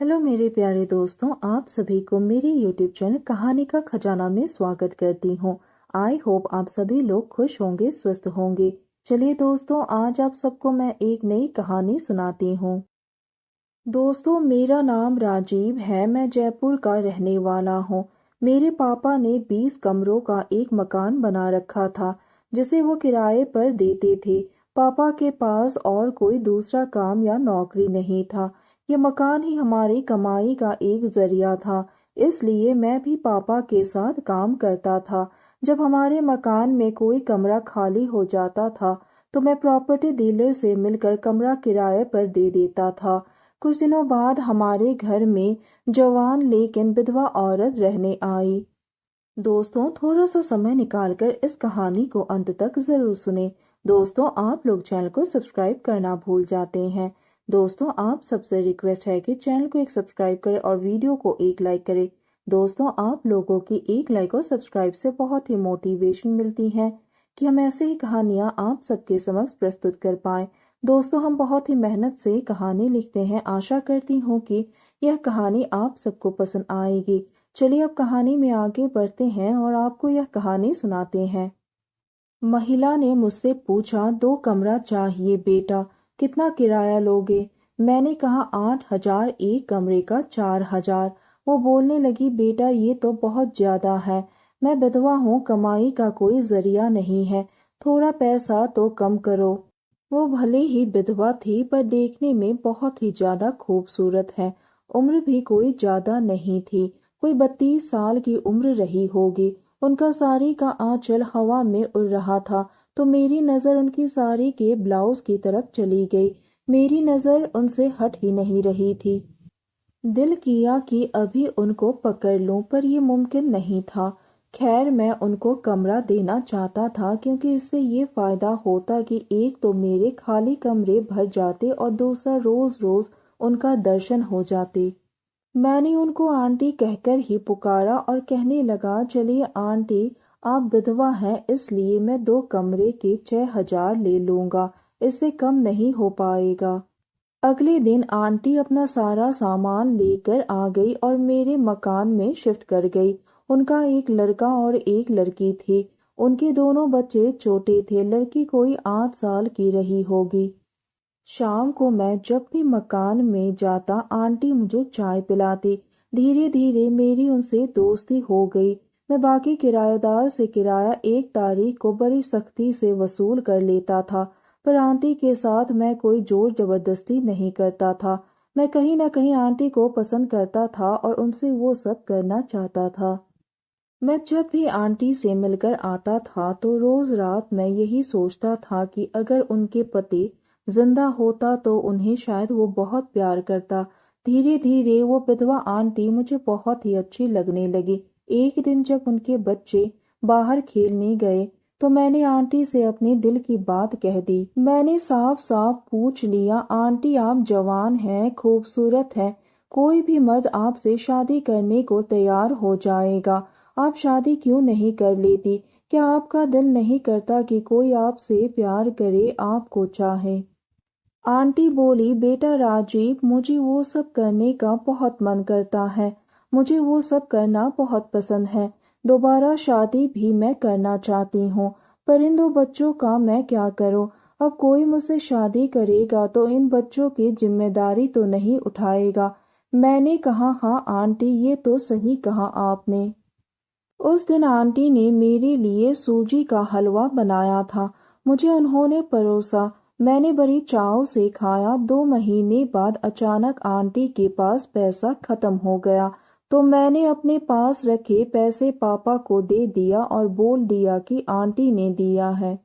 Hello मेरे प्यारे दोस्तों, आप सभी को मेरे यूट्यूब चैनल कहानी का खजाना में स्वागत करती हूँ। आई होप आप सभी लोग खुश होंगे, स्वस्थ होंगे। चलिए दोस्तों, आज आप सबको मैं एक नई कहानी सुनाती हूँ। दोस्तों, मेरा नाम राजीव है। मैं जयपुर का रहने वाला हूँ। मेरे पापा ने 20 कमरों का एक मकान बना रखा था जिसे वो किराए पर देते थे। पापा के पास और कोई दूसरा काम या नौकरी नहीं था। ये मकान ही हमारी कमाई का एक जरिया था, इसलिए मैं भी पापा के साथ काम करता था। जब हमारे मकान में कोई कमरा खाली हो जाता था तो मैं प्रॉपर्टी डीलर से मिलकर कमरा किराए पर दे देता था। कुछ दिनों बाद हमारे घर में जवान लेकिन विधवा औरत रहने आई। दोस्तों, थोड़ा सा समय निकालकर इस कहानी को अंत तक जरूर सुने। दोस्तों, आप लोग चैनल को सब्सक्राइब करना भूल जाते हैं। दोस्तों, आप सबसे रिक्वेस्ट है कि चैनल को एक सब्सक्राइब करें और वीडियो को एक लाइक करें। दोस्तों, आप लोगों की एक लाइक और सब्सक्राइब से बहुत ही मोटिवेशन मिलती है कि हम ऐसे ही कहानियां आप सबके समक्ष प्रस्तुत कर पाएं। दोस्तों, हम बहुत ही मेहनत से कहानी लिखते हैं। आशा करती हूँ कि यह कहानी आप सबको पसंद आएगी। चलिए अब कहानी में आगे बढ़ते हैं और आपको यह कहानी सुनाते हैं। महिला ने मुझसे पूछा, 2 कमरा चाहिए बेटा, कितना किराया लोगे? मैंने कहा 8,000 एक कमरे का 4,000। वो बोलने लगी, बेटा ये तो बहुत ज्यादा है। मैं विधवा हूँ, कमाई का कोई जरिया नहीं है, थोड़ा पैसा तो कम करो। वो भले ही विधवा थी पर देखने में बहुत ही ज्यादा खूबसूरत है। उम्र भी कोई ज्यादा नहीं थी, कोई 32 साल की उम्र रही होगी। उनका साड़ी का आंचल हवा में उड़ रहा था तो मेरी नजर उनकी साड़ी के ब्लाउज की तरफ चली गई। मेरी नजर उनसे हट ही नहीं रही थी। दिल किया कि अभी उनको पकड़ लूं, पर ये मुमकिन नहीं था। खैर, मैं उनको कमरा देना चाहता था क्योंकि इससे ये फायदा होता कि एक तो मेरे खाली कमरे भर जाते और दूसरा रोज रोज उनका दर्शन हो जाते। मैंने उनको आंटी कहकर ही पुकारा और कहने लगा, चलिए आंटी, आप विधवा हैं इसलिए मैं 2 कमरे के 6,000 ले लूंगा, इससे कम नहीं हो पाएगा। अगले दिन आंटी अपना सारा सामान लेकर आ गई और मेरे मकान में शिफ्ट कर गई। उनका एक लड़का और एक लड़की थी। उनके दोनों बच्चे छोटे थे। लड़की कोई 8 साल की रही होगी। शाम को मैं जब भी मकान में जाता आंटी मुझे चाय पिलाती। धीरे धीरे मेरी उनसे दोस्ती हो गई। मैं बाकी किराएदार से किराया 1 तारीख को बड़ी सख्ती से वसूल कर लेता था, पर आंटी के साथ मैं कोई जोर जबरदस्ती नहीं करता था। मैं कहीं न कहीं आंटी को पसंद करता था और उनसे वो सब करना चाहता था। मैं जब भी आंटी से मिलकर आता था तो रोज रात मैं यही सोचता था कि अगर उनके पति जिंदा होता तो उन्हें शायद वो बहुत प्यार करता। धीरे धीरे वो विधवा आंटी मुझे बहुत ही अच्छी लगने लगी। एक दिन जब उनके बच्चे बाहर खेलने गए तो मैंने आंटी से अपने दिल की बात कह दी। मैंने साफ साफ पूछ लिया, आंटी आप जवान हैं, खूबसूरत हैं, कोई भी मर्द आपसे शादी करने को तैयार हो जाएगा, आप शादी क्यों नहीं कर लेती? क्या आपका दिल नहीं करता कि कोई आपसे प्यार करे, आपको चाहे? आंटी बोली, बेटा राजीव, मुझे वो सब करने का बहुत मन करता है। मुझे वो सब करना बहुत पसंद है। दोबारा शादी भी मैं करना चाहती हूँ, पर इन 2 बच्चों का मैं क्या करूँ? अब कोई मुझसे शादी करेगा तो इन बच्चों की जिम्मेदारी तो नहीं उठाएगा। मैंने कहा, हाँ आंटी, ये तो सही कहा आपने। उस दिन आंटी ने मेरे लिए सूजी का हलवा बनाया था। मुझे उन्होंने परोसा। मैंने बड़ी चाव से खाया। 2 महीने बाद अचानक आंटी के पास पैसा खत्म हो गया तो मैंने अपने पास रखे पैसे पापा को दे दिया और बोल दिया कि आंटी ने दिया है।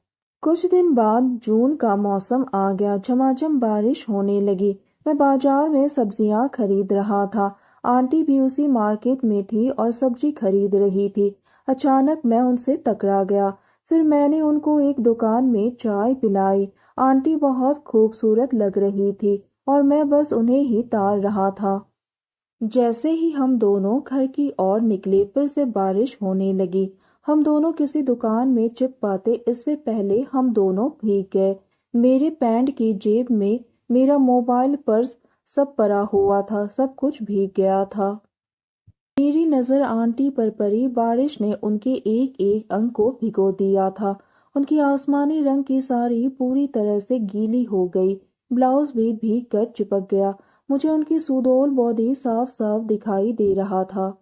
कुछ दिन बाद जून का मौसम आ गया। झमाझम बारिश होने लगी। मैं बाजार में सब्जियां खरीद रहा था। आंटी भी उसी मार्केट में थी और सब्जी खरीद रही थी। अचानक मैं उनसे टकरा गया। फिर मैंने उनको एक दुकान में चाय पिलाई। आंटी बहुत खूबसूरत लग रही थी और मैं बस उन्हें ही ताड़ रहा था। जैसे ही हम दोनों घर की ओर निकले फिर से बारिश होने लगी। हम दोनों किसी दुकान में छिप पाते इससे पहले हम दोनों भीग गए। मेरे पैंट की जेब में मेरा मोबाइल पर्स सब पड़ा हुआ था, सब कुछ भीग गया था। मेरी नजर आंटी पर पड़ी। बारिश ने उनके एक एक अंग को भिगो दिया था। उनकी आसमानी रंग की साड़ी पूरी तरह से गीली हो गई, ब्लाउज भी भीग कर चिपक गया। मुझे उनकी सुडौल बॉडी साफ साफ दिखाई दे रहा था।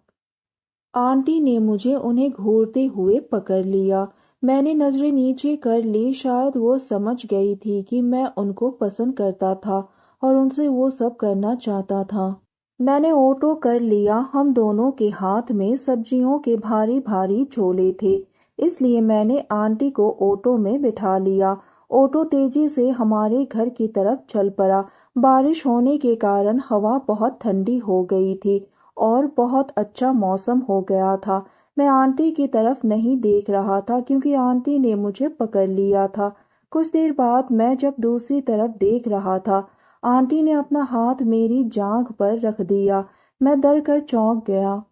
आंटी ने मुझे उन्हें घूरते हुए पकड़ लिया। मैंने नजरें नीचे कर ली। शायद वो समझ गई थी कि मैं उनको पसंद करता था और उनसे वो सब करना चाहता था। मैंने ऑटो कर लिया। हम दोनों के हाथ में सब्जियों के भारी भारी झोले थे, इसलिए मैंने आंटी को ऑटो में बिठा लिया। ऑटो तेजी से हमारे घर की तरफ चल पड़ा। बारिश होने के कारण हवा बहुत ठंडी हो गई थी और बहुत अच्छा मौसम हो गया था। मैं आंटी की तरफ नहीं देख रहा था क्योंकि आंटी ने मुझे पकड़ लिया था। कुछ देर बाद मैं जब दूसरी तरफ देख रहा था, आंटी ने अपना हाथ मेरी जांघ पर रख दिया। मैं डर कर चौंक गया।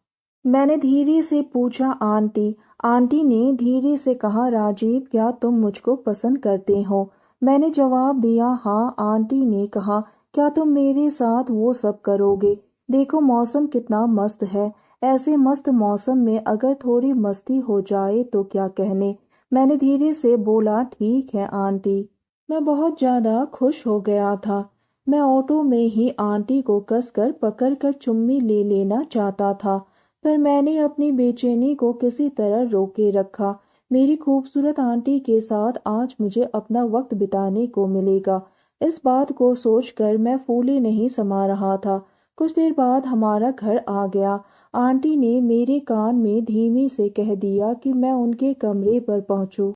मैंने धीरे से पूछा, आंटी? आंटी ने धीरे से कहा, राजीव, क्या तुम मुझको पसंद करते हो? मैंने जवाब दिया, हाँ। आंटी ने कहा, क्या तुम मेरे साथ वो सब करोगे? देखो मौसम कितना मस्त है। ऐसे मस्त मौसम में अगर थोड़ी मस्ती हो जाए तो क्या कहने। मैंने धीरे से बोला, ठीक है आंटी। मैं बहुत ज्यादा खुश हो गया था। मैं ऑटो में ही आंटी को कसकर पकड़कर चुम्मी ले लेना चाहता था, पर मैंने अपनी बेचैनी को किसी तरह रोके रखा। मेरी खूबसूरत आंटी के साथ आज मुझे अपना वक्त बिताने को मिलेगा, इस बात को सोचकर मैं फूले नहीं समा रहा था। कुछ देर बाद हमारा घर आ गया। आंटी ने मेरे कान में धीमी से कह दिया कि मैं उनके कमरे पर पहुंचूं।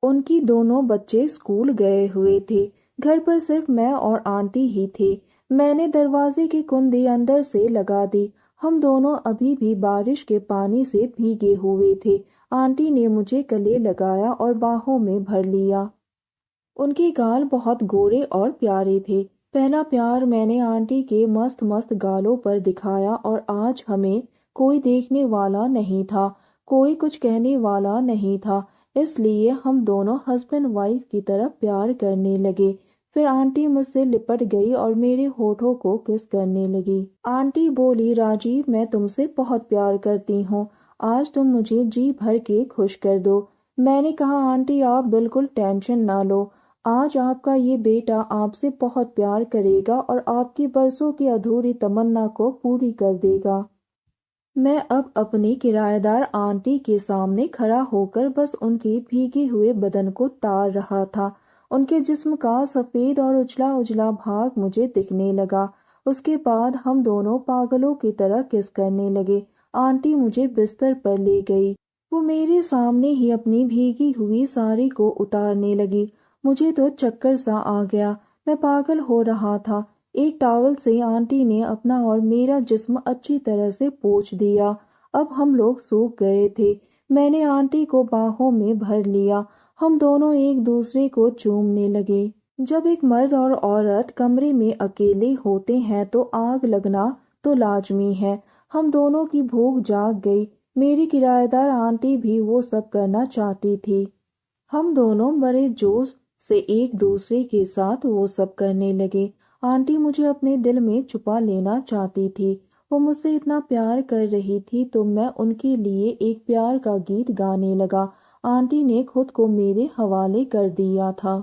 उनकी दोनों बच्चे स्कूल गए हुए थे। घर पर सिर्फ मैं और आंटी ही थे। मैंने दरवाजे की कुंडी अंदर से लगा दी। हम दोनों अभी भी बारिश के पानी से भीगे हुए थे। आंटी ने मुझे गले लगाया और बाहों में भर लिया। उनके गाल बहुत गोरे और प्यारे थे। पहला प्यार मैंने आंटी के मस्त मस्त गालों पर दिखाया और आज हमें कोई देखने वाला नहीं था, कोई कुछ कहने वाला नहीं था, इसलिए हम दोनों हस्बैंड वाइफ की तरह प्यार करने लगे। फिर आंटी मुझसे लिपट गई और मेरे होठों को किस करने लगी। आंटी बोली, राजीव, मैं तुमसे बहुत प्यार करती हूँ। आज तुम मुझे जी भर के खुश कर दो। मैंने कहा, आंटी आप बिल्कुल टेंशन ना लो। आज आपका ये बेटा आपसे बहुत प्यार करेगा और आपकी बरसों की अधूरी तमन्ना को पूरी कर देगा। मैं अब अपनी किराएदार आंटी के सामने खड़ा होकर बस उनके भीगे हुए बदन को तार रहा था। उनके जिस्म का सफेद और उजला उजला भाग मुझे दिखने लगा। उसके बाद हम दोनों पागलों की तरह किस करने लगे। आंटी मुझे बिस्तर पर ले गई। वो मेरे सामने ही अपनी भीगी हुई साड़ी को उतारने लगी। मुझे तो चक्कर सा आ गया। मैं पागल हो रहा था। एक टॉवल से आंटी ने अपना और मेरा जिस्म अच्छी तरह से पोंछ दिया। अब हम लोग सूख गए थे। मैंने आंटी को बाहों में भर लिया। हम दोनों एक दूसरे को चूमने लगे। जब एक मर्द और औरत कमरे में अकेले होते हैं तो आग लगना तो लाजमी है। हम दोनों की भूख जाग गई। मेरी किराएदार आंटी भी वो सब करना चाहती थी। हम दोनों बड़े जोश से एक दूसरे के साथ वो सब करने लगे। आंटी मुझे अपने दिल में छुपा लेना चाहती थी। वो मुझसे इतना प्यार कर रही थी तो मैं उनके लिए एक प्यार का गीत गाने लगा। आंटी ने खुद को मेरे हवाले कर दिया था।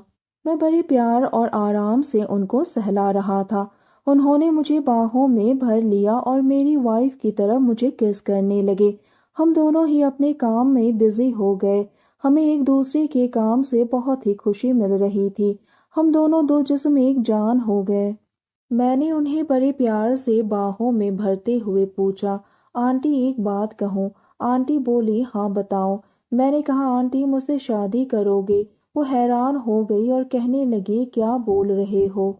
मैं बड़े प्यार और आराम से उनको सहला रहा था। उन्होंने मुझे बाहों में भर लिया और मेरी वाइफ की तरह मुझे किस करने लगे। हम दोनों ही अपने काम में बिजी हो गए। हमें एक दूसरे के काम से बहुत ही खुशी मिल रही थी। हम दोनों दो जिस्म एक जान हो गए। मैंने उन्हें बड़े प्यार से बाहों में भरते हुए पूछा, आंटी एक बात कहूँ? आंटी बोली, हाँ बताओ। मैंने कहा, आंटी मुझसे शादी करोगे? वो हैरान हो गई और कहने लगी, क्या बोल रहे हो?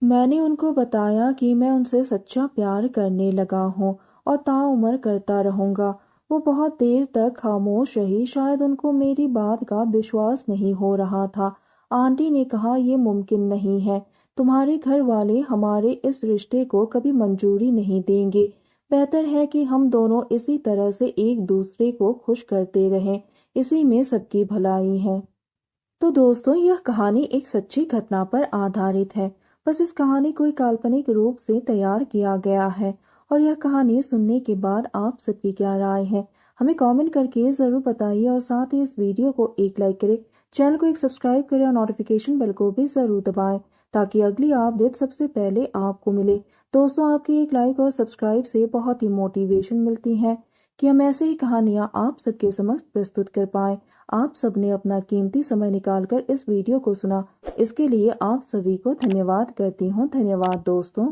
मैंने उनको बताया कि मैं उनसे सच्चा प्यार करने लगा हूँ और ताउम्र करता रहूँगा। वो बहुत देर तक खामोश रही। शायद उनको मेरी बात का विश्वास नहीं हो रहा था। आंटी ने कहा, ये मुमकिन नहीं है। तुम्हारे घर वाले हमारे इस रिश्ते को कभी मंजूरी नहीं देंगे। बेहतर है कि हम दोनों इसी तरह से एक दूसरे को खुश करते रहें। इसी में सबकी भलाई है। तो दोस्तों, यह कहानी एक सच्ची घटना पर आधारित है। बस इस कहानी को एक काल्पनिक रूप से तैयार किया गया है। और यह कहानी सुनने के बाद आप सबकी क्या राय है, हमें कमेंट करके ज़रूर बताइए। और साथ ही इस वीडियो को एक लाइक करें, चैनल को एक सब्सक्राइब करें और नोटिफिकेशन बेल को भी ज़रूर दबाएं, ताकि अगली अपडेट सबसे पहले आपको मिले। दोस्तों, आपकी एक लाइक और सब्सक्राइब से बहुत ही मोटिवेशन मिलती है कि हम ऐसे ही कहानियाँ आप सबके समक्ष प्रस्तुत कर पाएँ। आप सबने अपना कीमती समय निकालकर इस वीडियो को सुना, इसके लिए आप सभी को धन्यवाद करती हूँ। धन्यवाद दोस्तों।